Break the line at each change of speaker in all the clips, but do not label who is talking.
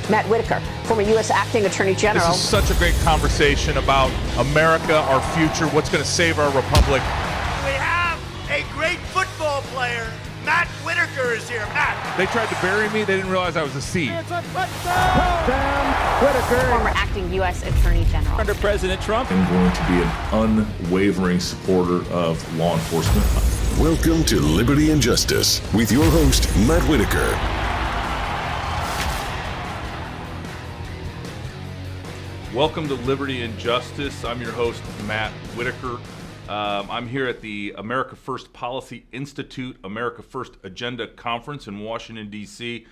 Matt Whitaker, former U.S. Acting Attorney General.
This is such a great conversation about America, our future, what's going to save our republic.
We have a great football player. Matt Whitaker is here. Matt.
They tried to bury me. They didn't realize I was a seed.
It's a touchdown, Whitaker.
Former acting U.S. Attorney General.
Under President Trump.
I'm going to be an unwavering supporter of law enforcement.
Welcome to Liberty and Justice with your host, Matt Whitaker.
Welcome to Liberty and Justice. I'm your host, Matt Whitaker. I'm here at the America First Policy Institute, America First Agenda Conference in Washington, D.C.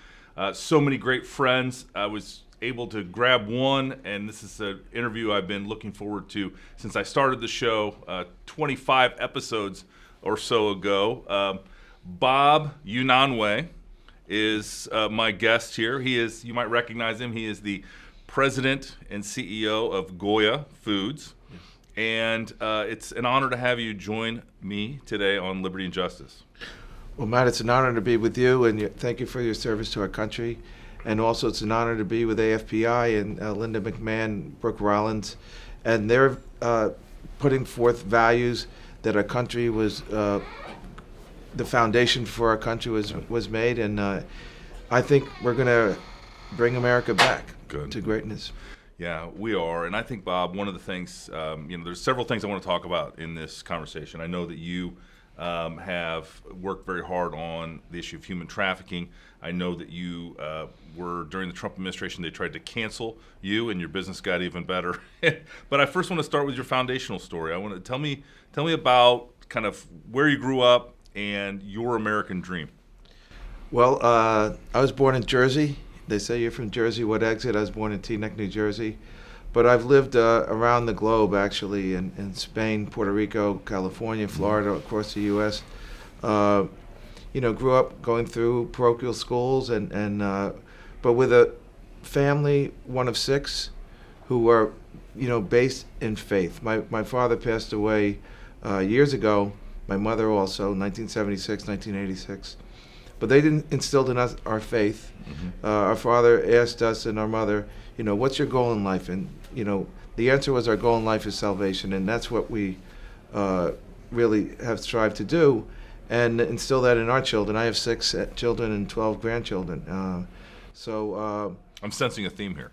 So many great friends. I was able to grab one, and this is an interview I've been looking forward to since I started the show 25 episodes or so ago. Bob Unanue is my guest here. He is, you might recognize him, he is the President and CEO of Goya Foods. And it's an honor to have you join me today on Liberty and Justice.
Well, Matt, it's an honor to be with you, and thank you for your service to our country. And also, it's an honor to be with AFPI and Linda McMahon, Brooke Rollins, and they're putting forth values that our country was, the foundation for our country was made, and I think we're going to bring America back to greatness.
Yeah, we are. And I think, Bob, one of the things, there's several things I want to talk about in this conversation. I know that you have worked very hard on the issue of human trafficking. I know that you were, during the Trump administration, they tried to cancel you, and your business got even better. But I first want to start with your foundational story. I want to tell me about kind of where you grew up and your American dream.
Well, I was born in Jersey. They say you're from Jersey, what exit? I was born in Teaneck, New Jersey. But I've lived around the globe, actually, in Spain, Puerto Rico, California, Florida, across the U.S. Grew up going through parochial schools, but with a family, one of six, who were, based in faith. My father passed away years ago. My mother also, 1976, 1986. But they didn't instill in us our faith. Mm-hmm. Our father asked us and our mother, what's your goal in life? And, the answer was our goal in life is salvation. And that's what we really have strived to do and instill that in our children. I have 6 children and 12 grandchildren.
I'm sensing a theme here.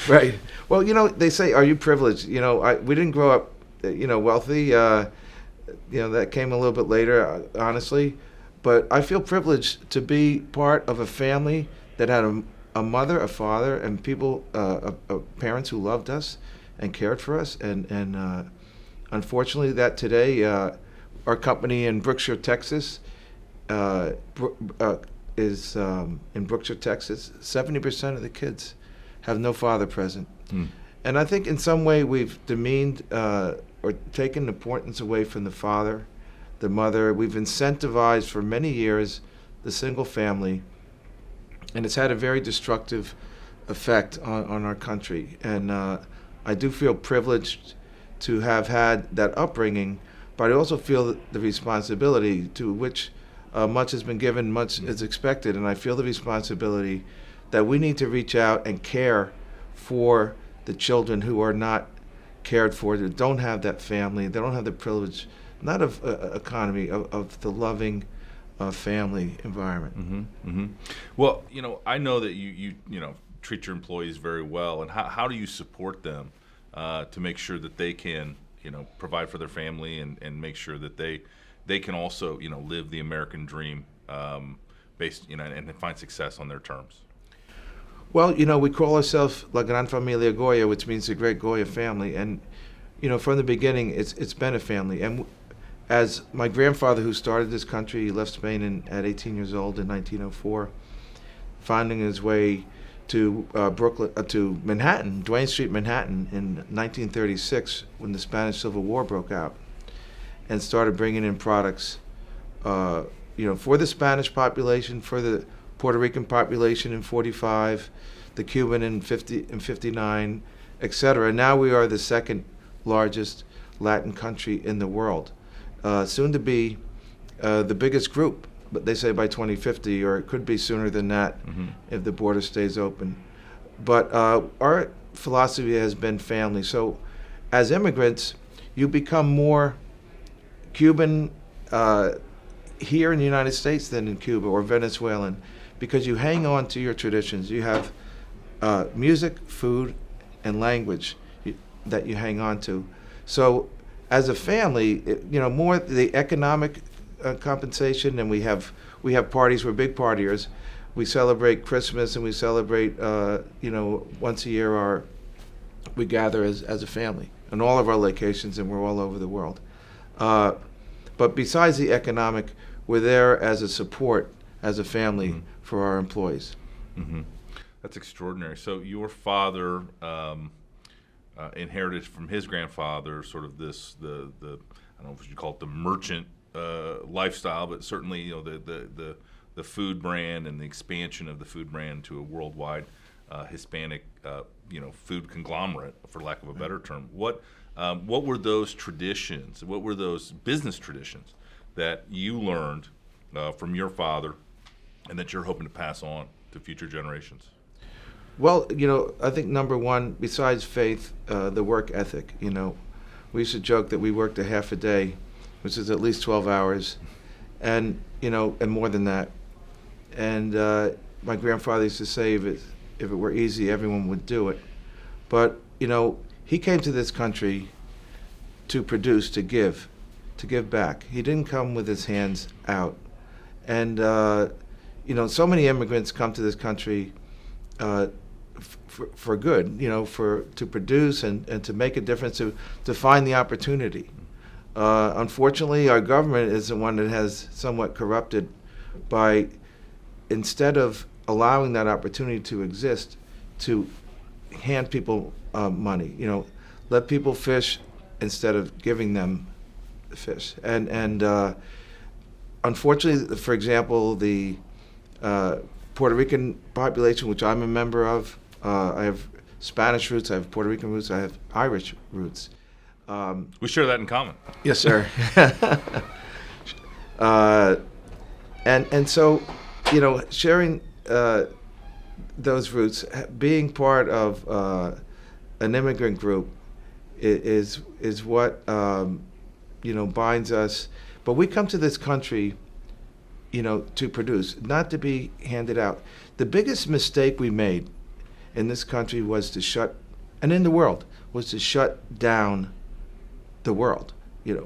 Right. Well, they say, are you privileged? We didn't grow up, wealthy. That came a little bit later, honestly. But I feel privileged to be part of a family that had a mother, a father, and people, parents who loved us and cared for us. And unfortunately, that today, our company in Brookshire, Texas, is in Brookshire, Texas. 70% of the kids have no father present. And I think in some way we've demeaned or taken importance away from the father, the mother. We've incentivized for many years the single family, and it's had a very destructive effect on our country. And I do feel privileged to have had that upbringing, but I also feel the responsibility to which much has been given, much is expected, and I feel the responsibility that we need to reach out and care for the children who are not cared for, that don't have that family, they don't have the privilege, not of economy, of the loving family environment.
Mm-hmm, mm-hmm. Well, I know that you treat your employees very well, and how do you support them to make sure that they can provide for their family and make sure that they can also live the American dream based and find success on their terms?
Well, we call ourselves La Gran Familia Goya, which means the Great Goya Family, and from the beginning it's been a family. And as my grandfather, who started this country, he left Spain at 18 years old in 1904, finding his way to to Manhattan, Duane Street, Manhattan, in 1936 when the Spanish Civil War broke out, and started bringing in products, for the Spanish population, for the Puerto Rican population in 45, the Cuban in 59, etc. And now we are the second largest Latin country in the world, soon to be the biggest group but they say by 2050, or it could be sooner than that if the border stays open. But our philosophy has been family. So as immigrants, you become more Cuban here in the United States than in Cuba or Venezuelan, because you hang on to your traditions. You have music, food, and language that you hang on to. So as a family, more the economic compensation, and we have parties. We're big partiers. We celebrate Christmas, and we celebrate once a year we gather as a family in all of our locations, and we're all over the world. But besides the economic, we're there as a support, as a family for our employees.
That's extraordinary. So your father inherited from his grandfather sort of this the I don't know if you call it the merchant lifestyle, but certainly the food brand and the expansion of the food brand to a worldwide Hispanic food conglomerate, for lack of a better term. What were those traditions? What were those business traditions that you learned from your father, and that you're hoping to pass on to future generations?
Well, I think number one, besides faith, the work ethic. We used to joke that we worked a half a day, which is at least 12 hours, and and more than that. And my grandfather used to say, if it were easy, everyone would do it. But he came to this country to produce, to give back. He didn't come with his hands out. And so many immigrants come to this country for good, to produce and to make a difference, to find the opportunity. Unfortunately, our government is the one that has somewhat corrupted by, instead of allowing that opportunity to exist, to hand people money. Let people fish instead of giving them fish. And unfortunately, for example, the Puerto Rican population, which I'm a member of, I have Spanish roots, I have Puerto Rican roots, I have Irish roots.
We share that in common.
Yes, sir. And so, sharing those roots, being part of an immigrant group is what binds us. But we come to this country, to produce, not to be handed out. The biggest mistake we made in this country was to shut down the world.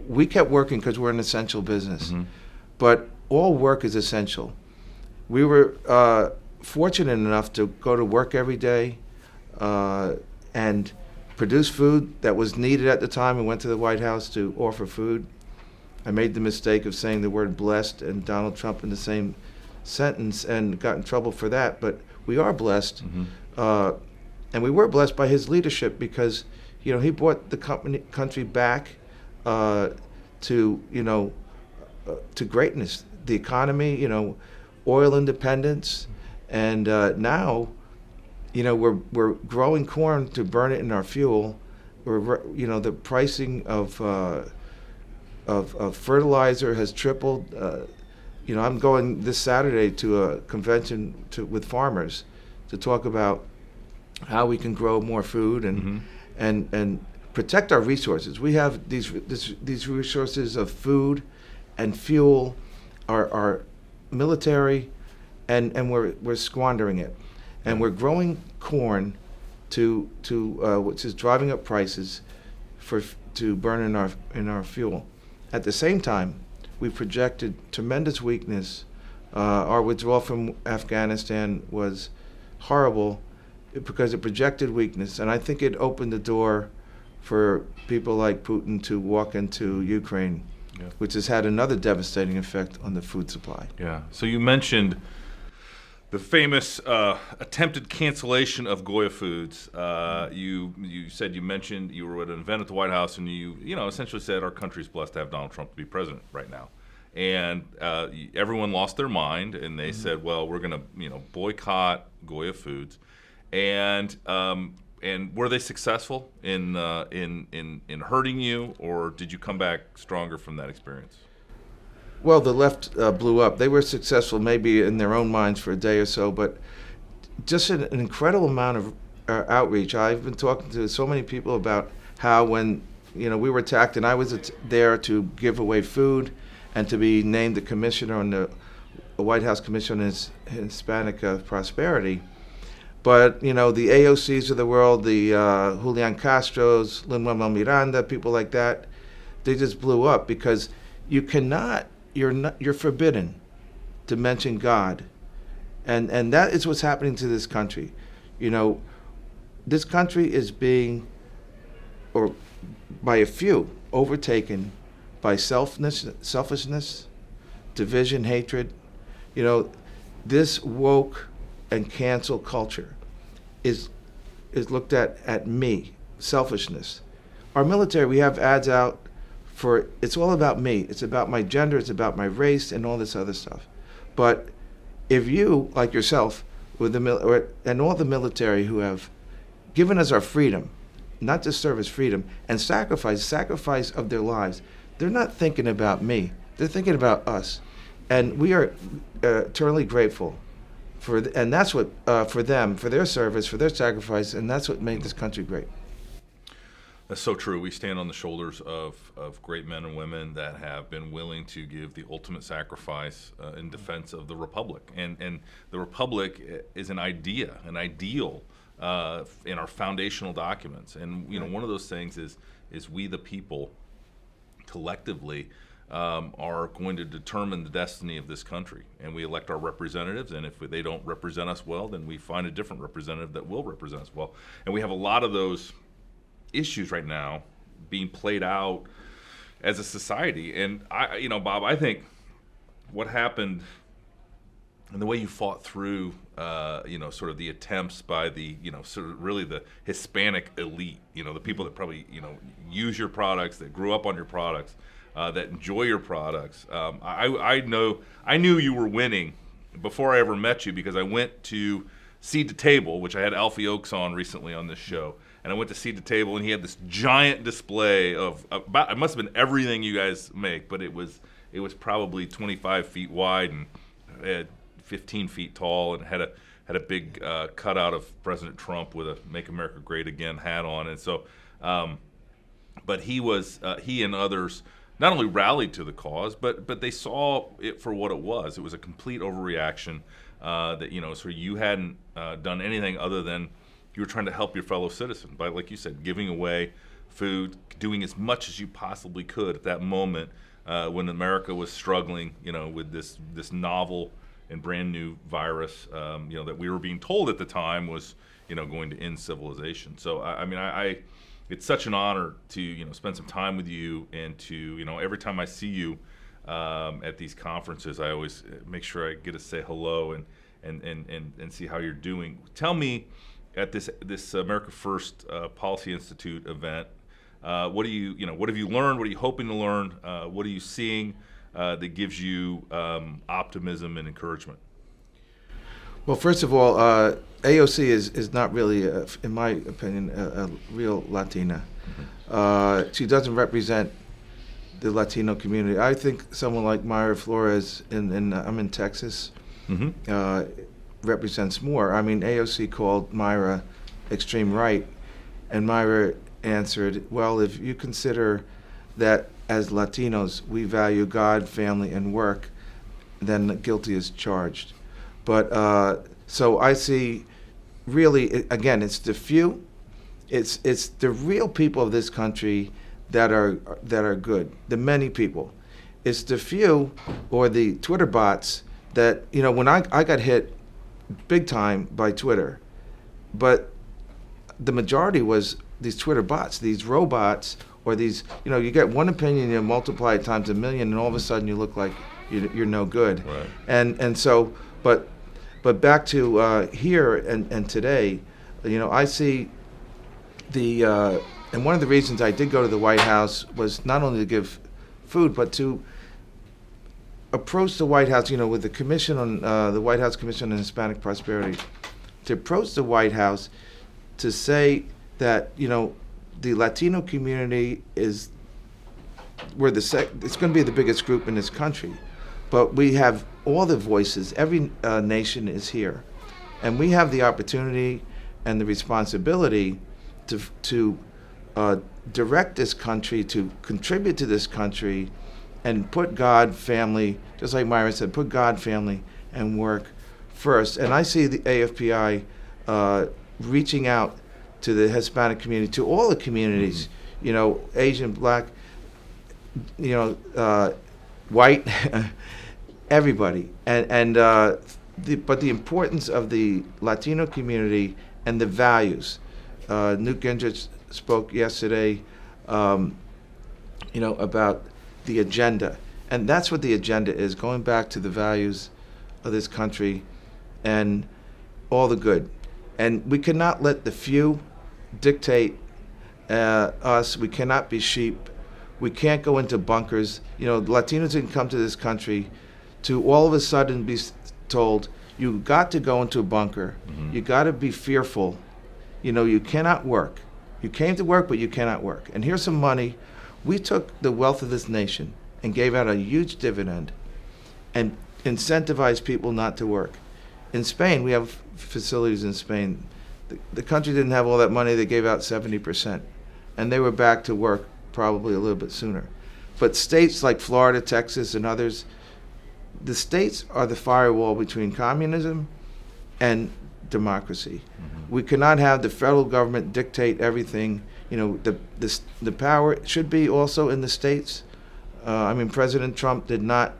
We kept working because we're an essential business, but all work is essential. We were fortunate enough to go to work every day and produce food that was needed at the time. We went to the White House to offer food. I made the mistake of saying the word blessed and Donald Trump in the same sentence and got in trouble for that, but we are blessed. And we were blessed by his leadership because he brought the country back to greatness. The economy, oil independence, and now, we're growing corn to burn it in our fuel. The pricing of fertilizer has tripled. I'm going this Saturday to a convention with farmers to talk about how we can grow more food and protect our resources. We have these resources of food and fuel, our military, and we're squandering it, and we're growing corn to which is driving up prices to burn in our fuel. At the same time, we projected tremendous weakness. Our withdrawal from Afghanistan was horrible because it projected weakness, and I think it opened the door for people like Putin to walk into Ukraine, which has had another devastating effect on the food supply.
Yeah. So you mentioned the famous attempted cancellation of Goya Foods. You said you mentioned you were at an event at the White House, and you essentially said our country's blessed to have Donald Trump to be president right now. And everyone lost their mind, and they said, well, we're going to boycott Goya Foods. And were they successful in hurting you, or did you come back stronger from that experience?
Well, the left blew up. They were successful maybe in their own minds for a day or so, but just an incredible amount of outreach. I've been talking to so many people about how when we were attacked, and I was there to give away food and to be named the commissioner on the White House Commission on Hispanic Prosperity. But the AOCs of the world, the Julian Castros, Lin-Manuel Miranda, people like that, they just blew up because you're forbidden to mention God, and that is what's happening to this country. This country is being, or by a few, overtaken by selfishness, division, hatred. This woke and cancel culture is looked at me, selfishness. Our military, we have ads out for, it's all about me. It's about my gender, it's about my race, and all this other stuff. But if you, like yourself, and all the military who have given us our freedom, not just service freedom, and sacrifice of their lives, they're not thinking about me. They're thinking about us. And we are eternally grateful and that's what, for them, for their service, for their sacrifice, and that's what made this country great.
That's so true. We stand on the shoulders of great men and women that have been willing to give the ultimate sacrifice in defense of the Republic. And the Republic is an idea, an ideal in our foundational documents. And one of those things is we the people collectively are going to determine the destiny of this country. And we elect our representatives, and if they don't represent us well, then we find a different representative that will represent us well. And we have a lot of those issues right now being played out as a society. And Bob, I think what happened and the way you fought through, sort of the attempts by the, sort of really the Hispanic elite, the people that probably, use your products, that grew up on your products, that enjoy your products. I knew you were winning before I ever met you because I went to Seed to Table, which I had Alfie Oakes on recently on this show. And I went to Seed to Table, and he had this giant display of about, it must have been everything you guys make, but it was probably 25 feet wide and 15 feet tall, and had a big cutout of President Trump with a "Make America Great Again" hat on. And so, but he and others not only rallied to the cause, but they saw it for what it was. It was a complete overreaction that so you hadn't done anything other than you were trying to help your fellow citizen by, like you said, giving away food, doing as much as you possibly could at that moment when America was struggling, with this novel and brand new virus, that we were being told at the time was, going to end civilization. So I it's such an honor to spend some time with you, and to every time I see you at these conferences, I always make sure I get to say hello and see how you're doing. Tell me, at this America First Policy Institute event, what have you learned? What are you hoping to learn? What are you seeing that gives you optimism and encouragement?
Well, first of all, AOC is not really, in my opinion, a real Latina. She doesn't represent the Latino community. I think someone like Mayra Flores, I'm in Texas, represents more. I mean, AOC called Mayra extreme right, and Mayra answered, well, if you consider that as Latinos we value God, family, and work, then guilty is charged. But so I see, really, again, it's the few, it's the real people of this country that are good, the many people. It's the few, or the Twitter bots that, when I got hit big time by Twitter, but the majority was these Twitter bots, these robots, or these, you get one opinion, you multiply it times a million, and all of a sudden you look like you're no good.
Right.
And so, but back to here and today, I see and one of the reasons I did go to the White House was not only to give food, but to approach the White House, with the commission on the White House Commission on Hispanic Prosperity, to approach the White House to say that the Latino community it's going to be the biggest group in this country. but we have all the voices. Every nation is here, and we have the opportunity and the responsibility to direct this country, to contribute to this country, and put God, family, just like Myron said, put God, family, and work first. And I see the AFPI reaching out to the Hispanic community, to all the communities, you know, Asian, Black, you know, white, everybody. But the importance of the Latino community and the values. Newt Gingrich spoke yesterday, you know, about the agenda. And that's what the agenda is, going back to the values of this country and all the good. And we cannot let the few dictate us. We cannot be sheep. We can't go into bunkers. You know, Latinos didn't come to this country to all of a sudden be told, you got to go into a bunker. You got to be fearful. You know, you cannot work. You came to work, but you cannot work. And here's some money. We took the wealth of this nation and gave out a huge dividend and incentivized people not to work. In Spain, we have facilities in Spain. The country didn't have all that money. They gave out 70%. And they were back to work probably a little bit sooner. But states like Florida, Texas, and others, the states are the firewall between communism and democracy. We cannot have the federal government dictate everything. You know, the power should be also in the states. I mean, President Trump did not,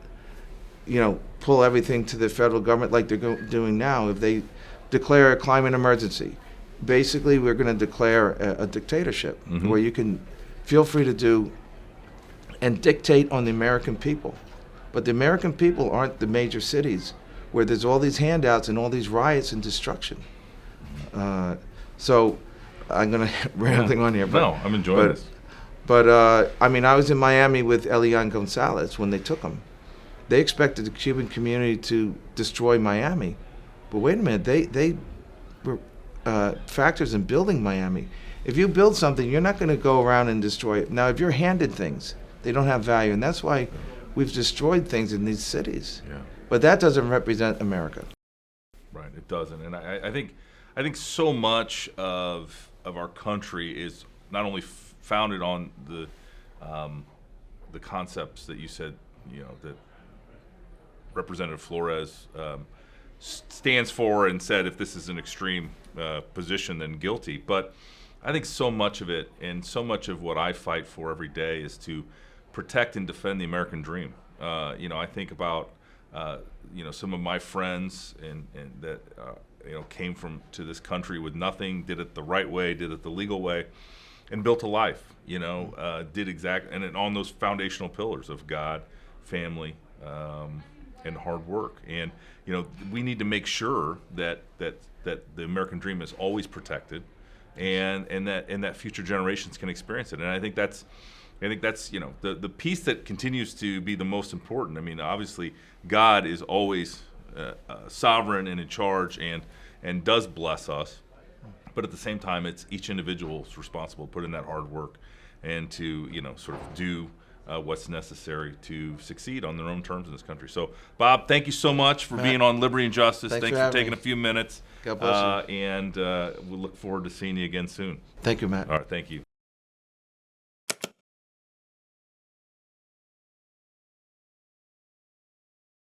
you know, pull everything to the federal government like they're doing now. If they declare a climate emergency, basically we're going to declare a dictatorship where you can feel free to do and dictate on the American people. But the American people aren't the major cities where there's all these handouts and all these riots and destruction. So I'm going to rambling on here. But,
no, I'm enjoying this.
But I mean, I was in Miami with Elian Gonzalez when they took him. They expected the Cuban community to destroy Miami. But wait a minute, they were factors in building Miami. If you build something, you're not going to go around and destroy it. Now, if you're handed things, they don't have value. And that's why we've destroyed things in these cities.
Yeah.
But that doesn't represent America.
Right, it doesn't. And I think so much of our country is not only founded on the concepts that you said, you know, that Representative Flores stands for and said, if this is an extreme position, then guilty. But I think so much of it, and so much of what I fight for every day, is to protect and defend the American dream. You know, I think about you know, some of my friends and that you know, came to this country with nothing, did it the right way, did it the legal way, and built a life. You know, and on those foundational pillars of God, family, and hard work. And you know, we need to make sure that the American dream is always protected, and that future generations can experience it. And I think that's you know, the piece that continues to be the most important. I mean, obviously God is always sovereign and in charge and does bless us, but at the same time, it's each individual's responsible to put in that hard work and to, you know, sort of do what's necessary to succeed on their own terms in this country. So, Bob, thank you so much for being on Liberty and Justice. Thanks for taking a few minutes.
God bless you.
And we'll look forward to seeing you again soon.
Thank you, Matt.
All right, thank you.